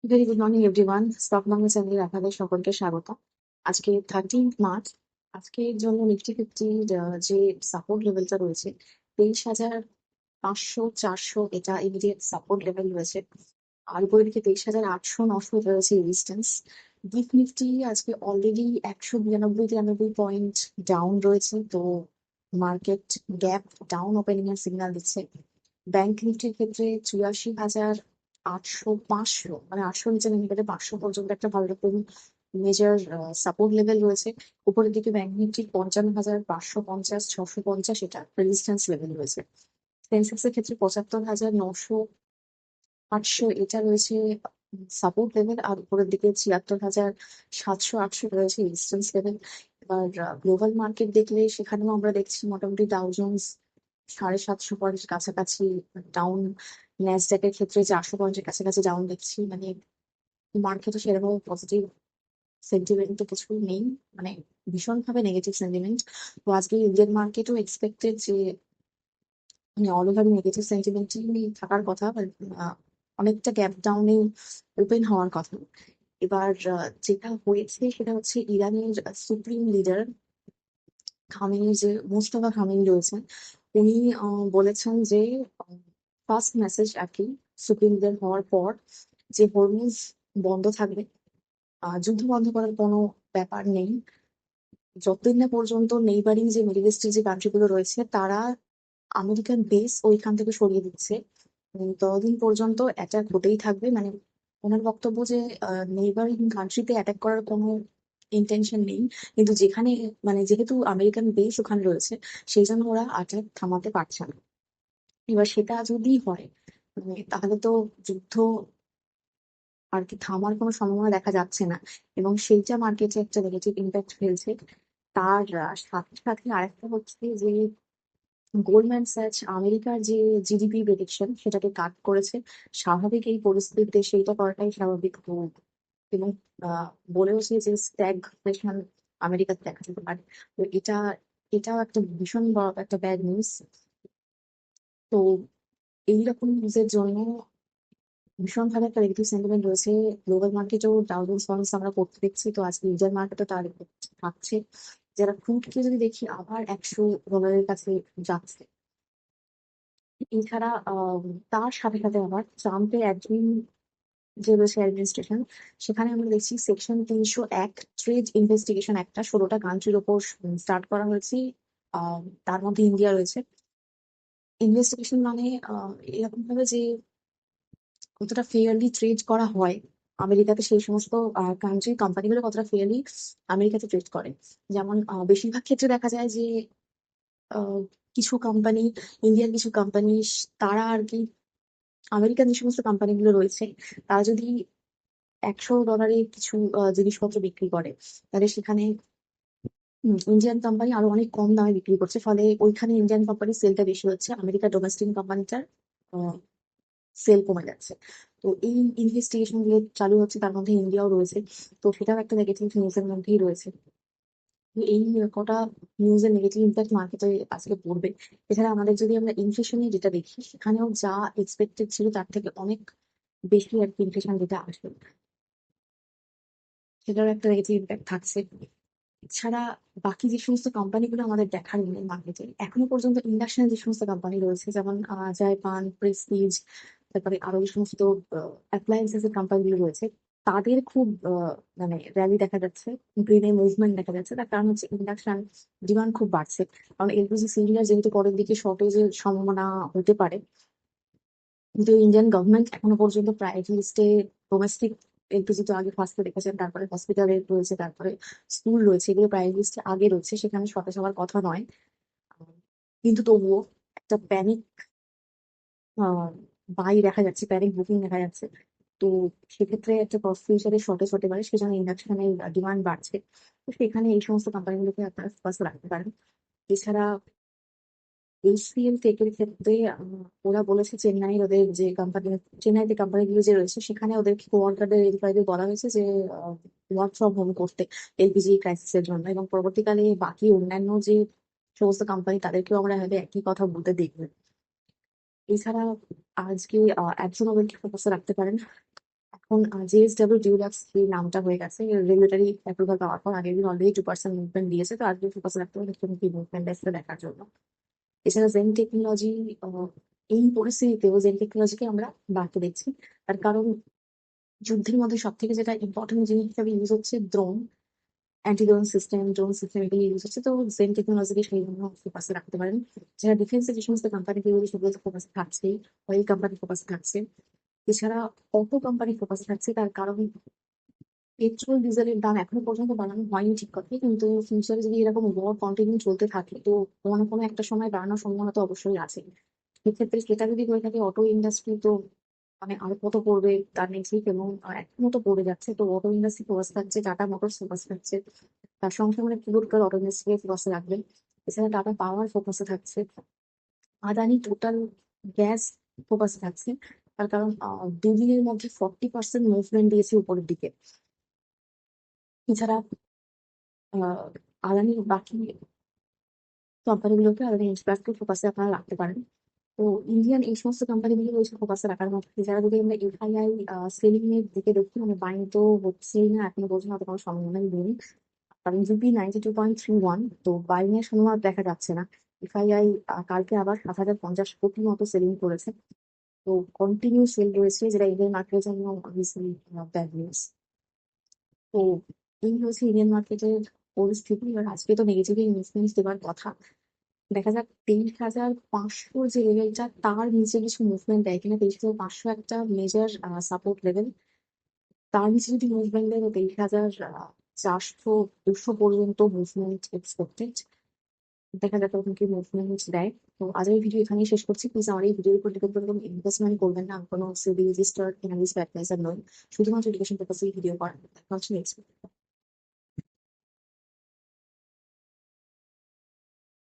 Very good morning everyone. Stock market চ্যানেলে আপনাদের সকলকে স্বাগত। আজকে 13 মার্চ। আজকের জন্য নিফটি 50 যে সাপোর্ট লেভেলটা রয়েছে 23,500 400, এটা ইমিডিয়েট সাপোর্ট লেভেল রয়েছে। আর উপরের দিকে 23,800 900 রয়েছে রেজিস্ট্যান্স। নিফটি আজকে অলরেডি 192 93 পয়েন্ট ডাউন রয়েছে, তো মার্কেট গ্যাপ ডাউন ওপেনিং এর সিগন্যাল দিচ্ছে। ব্যাংক নিফটির ক্ষেত্রে 84,800 500, মানে 800 নিচে নেমে গেলে 500 পর্যন্ত একটা ভালো রকম মেজার সাপোর্ট লেভেল রয়েছে। উপরের দিকে ব্যাংক নিফটি 55,550 650, এটা রেজিস্ট্যান্স লেভেল রয়েছে। সেন্সেক্স এর ক্ষেত্রে 75,900 800, এটা রয়েছে সাপোর্ট লেভেল। আর উপরের দিকে 76,700 800 রয়েছে রেজিস্ট্যান্স লেভেল। এবার গ্লোবাল মার্কেট দেখলে সেখানেও আমরা দেখছি মোটামুটি ডাউ জোন্স 750 পয়েন্টের কাছাকাছি ডাউন। ন্যাসডাকের ক্ষেত্রে 400 পয়েন্টের কাছাকাছি ডাউন দেখছি। মানে মার্কেটে সেরকম পজিটিভ সেন্টিমেন্ট তো কিছুই নেই, মানে ভীষণভাবে নেগেটিভ সেন্টিমেন্ট। তো আজকে ইন্ডিয়ান মার্কেটও এক্সপেক্টেড যে মানে অল ওভার নেগেটিভ সেন্টিমেন্টই থাকার কথা, অনেকটা গ্যাপ ডাউনে ওপেন হওয়ার কথা। এবার যেটা হয়েছে সেটা হচ্ছে ইরানের সুপ্রিম লিডার খামেনি, যে মোস্তফা খামেনি রয়েছেন, উনি বলেছেন যে ফার্স্ট মেসেজ আর কি সুপ্রিম লিডার হওয়ার পর যে হরমুজ বন্ধ থাকবে, যুদ্ধ বন্ধ করার কোনো ব্যাপার নেই যতদিন না পর্যন্ত নেইবারিং যে মিডল ইস্টের যে কান্ট্রিগুলো রয়েছে তারা আমেরিকান বেস ওইখান থেকে সরিয়ে দিচ্ছে। ততদিন পর্যন্ত অ্যাটাক হতেই থাকবে। মানে ওনার বক্তব্য যে নেইবারিং কান্ট্রিতে অ্যাটাক করার কোনো ইন্টেনশন নেই, কিন্তু যেখানে মানে যেহেতু আমেরিকান বেস ওখানে রয়েছে সেই জন্য ওরা অ্যাটাক থামাতে পারছে না। এবার সেটা যদি হয় মানে তাহলে তো যুদ্ধ আর কি থামার কোনো সম্ভাবনা দেখা যাচ্ছে না, এবং সেইটা মার্কেটে একটা নেগেটিভ ইম্প্যাক্ট ফেলছে। তার সাথে সাথে আরেকটা হচ্ছে যে গোল্ডম্যান স্যাচ আমেরিকার যে জিডিপি প্রেডিকশন সেটাকে কাট করেছে। স্বাভাবিক এই পরিস্থিতিতে সেইটা করাটাই স্বাভাবিক। তো এবং বলেওছে যে স্ট্যাগফ্লেশন আমেরিকাতে দেখা যেতে পারে। তো এটাও একটা ভীষণ বড় একটা ব্যাড নিউজ। তো এইরকম নিউজের জন্য ভীষণভাবে একটা নেগেটিভ সেন্টিমেন্ট রয়েছে। গ্লোবাল মার্কেটেও ডাউ জোন্স ফলস আমরা করতে দেখছি, তো আজকে ইন্ডিয়ান মার্কেটও তার থাকছে। যারা ক্রুডকে যদি দেখি আবার $100 কাছে যাচ্ছে। এছাড়া তার সাথে সাথে আবার ট্রাম্পের অ্যাডমিন যে রয়েছে অ্যাডমিনিস্ট্রেশন, সেখানে আমরা দেখছি সেকশন 301 ট্রেড ইনভেস্টিগেশন, একটা 16টা কান্ট্রির ওপর স্টার্ট করা হয়েছে। তার মধ্যে ইন্ডিয়া রয়েছে। ইনভেস্টিগেশন মানে এরকম ভাবে যে কতটা ফেয়ারলি ট্রেড করা হয় আমেরিকাতে, সেই সমস্ত কান্ট্রি কোম্পানিগুলো কতটা ফেয়ারলি আমেরিকাতে ট্রেড করে। যেমন বেশিরভাগ ক্ষেত্রে দেখা যায় যে আহ, কিছু কোম্পানি, ইন্ডিয়ান কিছু কোম্পানি, তারা আর কি আমেরিকান যে সমস্ত কোম্পানিগুলো রয়েছে তারা যদি $100 কিছু জিনিসপত্র বিক্রি করে, তাহলে সেখানে ইন্ডিয়ান কোম্পানি আরো অনেক কম দামে বিক্রি করছে, ফলে ওইখানে ইন্ডিয়ান কোম্পানির সেলটা বেশি হচ্ছে, আমেরিকা ডোমেস্টিক কোম্পানিটার সেল কমে যাচ্ছে। তো এই ইনভেস্টিগেশন গুলো চালু হচ্ছে, তার মধ্যে ইন্ডিয়াও রয়েছে। তো সেটাও একটা নেগেটিভ নিউজের মধ্যেই রয়েছে। তো এই কটা নিউজের নেগেটিভ ইম্প্যাক্ট মার্কেটে আজকে পড়বে। এছাড়া আমাদের যদি আমরা ইনফ্লেশনের যেটা দেখি, সেখানেও যা এক্সপেক্টেড ছিল তার থেকে অনেক বেশি আর কি ইনফ্লেশন যেটা আসবে, সেটারও একটা নেগেটিভ ইম্প্যাক্ট থাকছে। এছাড়া বাকি যে সমস্ত কোম্পানিগুলো আমাদের দেখার ইন্ডিয়ান মার্কেটে এখনো পর্যন্ত ইন্ডাকশনের যে সমস্ত কোম্পানি রয়েছে, যেমন জাইপান, প্রেস্টিজ, তারপরে আরো যে সমস্ত অ্যাপ্লায়েন্সেস এর কোম্পানিগুলো রয়েছে, তাদের খুব মানে র্যালি দেখা যাচ্ছে, গ্রিনে মুভমেন্ট দেখা যাচ্ছে। তার কারণ হচ্ছে ইন্ডাকশন ডিমান্ড খুব বাড়ছে, কারণ এলপিজি সিলিন্ডার যেহেতু পরের দিকে শর্টেজের সম্ভাবনা হতে পারে। কিন্তু ইন্ডিয়ান গভর্নমেন্ট এখনো পর্যন্ত প্রায়োরিটি লিস্টে ডোমেস্টিক এলপিজি তো আগে ফার্স্টে রেখেছেন, তারপরে হসপিটালে রয়েছে, তারপরে স্কুল রয়েছে, এগুলো প্রায়োরিটি লিস্টে আগে রয়েছে, সেখানে সতেজ হওয়ার কথা নয়। আহ, কিন্তু তবুও একটা প্যানিক বাই দেখা যাচ্ছে, প্যানিক বুকিং দেখা যাচ্ছে। তো সেক্ষেত্রে একটা কস্ট ফিউচারে শর্টেজ হতে পারে, সেজন্য ইন্ডাকশনের ডিমান্ড বাড়ছে। তো সেখানে এই সমস্ত কোম্পানিগুলোকে আপনারা ফোকাস রাখতে পারেন। এছাড়া এইচসিএল টেকের ক্ষেত্রে ওরা বলেছে চেন্নাইয়ের ওদের যে কোম্পানি, চেন্নাইতে কোম্পানিগুলো যে রয়েছে সেখানে ওদেরকে কোয়ার্টারের এনকোয়ারি বলা হয়েছে যে ওয়ার্ক ফ্রম হোম করতে এলপিজি ক্রাইসিসের জন্য, এবং পরবর্তীকালে বাকি অন্যান্য যে সমস্ত কোম্পানি তাদেরকেও আমরা হয়তো একই কথা বলতে দেখবো। এছাড়া আজকে একজন ওদেরকে ফোকাসে রাখতে পারেন। এখন জেএসডব্লিউ ডিউলাক্স এই নামটা হয়ে গেছে রেগুলেটরি অ্যাপ্রুভাল পাওয়ার পর। আগের দিন অলরেডি 2% মুভমেন্ট দিয়েছে, তো আজকে 2% রাখতে হবে কি মুভমেন্ট আসছে দেখার জন্য। এছাড়া জেন টেকনোলজি, এই পরিস্থিতিতেও জেন টেকনোলজিকে আমরা বাড়তে দেখছি। তার কারণ যুদ্ধের মধ্যে সব থেকে যেটা ইম্পর্টেন্ট জিনিস হিসাবে ইউজ হচ্ছে ড্রোন, অ্যান্টি ড্রোন সিস্টেম এগুলো ইউজ হচ্ছে। তো জেন টেকনোলজিকে সেই জন্য ফোকাসে রাখতে পারেন। যারা ডিফেন্সে যে সমস্ত কোম্পানি গুলো সেগুলো ফোকাসে থাকছে, অয়েল কোম্পানি ফোকাসে থাকছে, এছাড়া অটো কোম্পানি ফোকাসে থাকছে। তার কারণ পেট্রোল ডিজেলের দাম এখনো পর্যন্ত বাড়ানো হয়নি ঠিক কথা, কিন্তু ফিউচারে যদি এরকম ওয়ার কন্টিনিউ চলতে থাকে তো কোনো না কোনো একটা সময় বাড়ানোর সম্ভাবনা তো অবশ্যই আছে। সেক্ষেত্রে সেটা যদি হয়ে থাকে অটো ইন্ডাস্ট্রি তো মানে আরো কত পড়বে তার নেই ঠিক, এবং এখনো তো পড়ে যাচ্ছে। তো অটো ইন্ডাস্ট্রি ফোকাস থাকছে, টাটা মোটরস ফোকাস থাকছে, তার সঙ্গে সঙ্গে কিবোর্ডকার অটো ইন্ডাস্ট্রি ফোকাসে রাখবেন। এছাড়া টাটা পাওয়ার ফোকাসে থাকছে, আদানি টোটাল গ্যাস ফোকাসে থাকছে। তার কারণ দুদিনের মধ্যে 40% মুভমেন্ট দিয়েছে উপরের দিকে। এছাড়া আহ আদানির বাকি কোম্পানিগুলোকে আদানি ইন্সপায়ারকে ফোকাসে আপনারা রাখতে পারেন। তো ইন্ডিয়ান এই সমস্ত কোম্পানিগুলো রয়েছে ফোকাসে রাখার মতো। যারা যদি আমরা এফআইআই সেলিং এর দিকে দেখি, মানে বাইং তো হচ্ছেই না এখনো পর্যন্ত, কোনো সম্ভাবনাই নেই। কারণ জিপি 92.31, তো বাইং এর সম্ভাবনা দেখা যাচ্ছে না। এফআইআই কালকে আবার 7,050 কোটি মতো সেলিং করেছে। তো কন্টিনিউ সেল রয়েছে, যেটা ইন্ডিয়ান মার্কেটের জন্য অবভিয়াসলি ব্যাড নিউজ। তো এই হচ্ছে ইন্ডিয়ান মার্কেটের পরিস্থিতি। এবার আজকে তো নেগেটিভ ইনফ্লুয়েন্স দেওয়ার কথা, দেখা যাক 23,500 যে লেভেলটা তার নিচে কিছু মুভমেন্ট দেয় কিনা। 23,500 একটা মেজর সাপোর্ট লেভেল, তার নিচে যদি মুভমেন্ট দেয় তো 23,400-200 পর্যন্ত মুভমেন্ট এক্সপেক্টেড। দেখা যাক তখন কি মুভমেন্ট দেয়। তো আজ এই ভিডিও এখানেই শেষ করছি। প্লিজ আমার এই ভিডিওর উপর ডিপেন্ড করে কোনো ইনভেস্টমেন্ট করবেন না, আমি কোনো সেবি রেজিস্টার্ড অ্যানালিস্ট বা অ্যাডভাইজার নই, শুধুমাত্র এডুকেশন পারপাসে ভিডিও করা। দেখা হচ্ছে নেক্সট।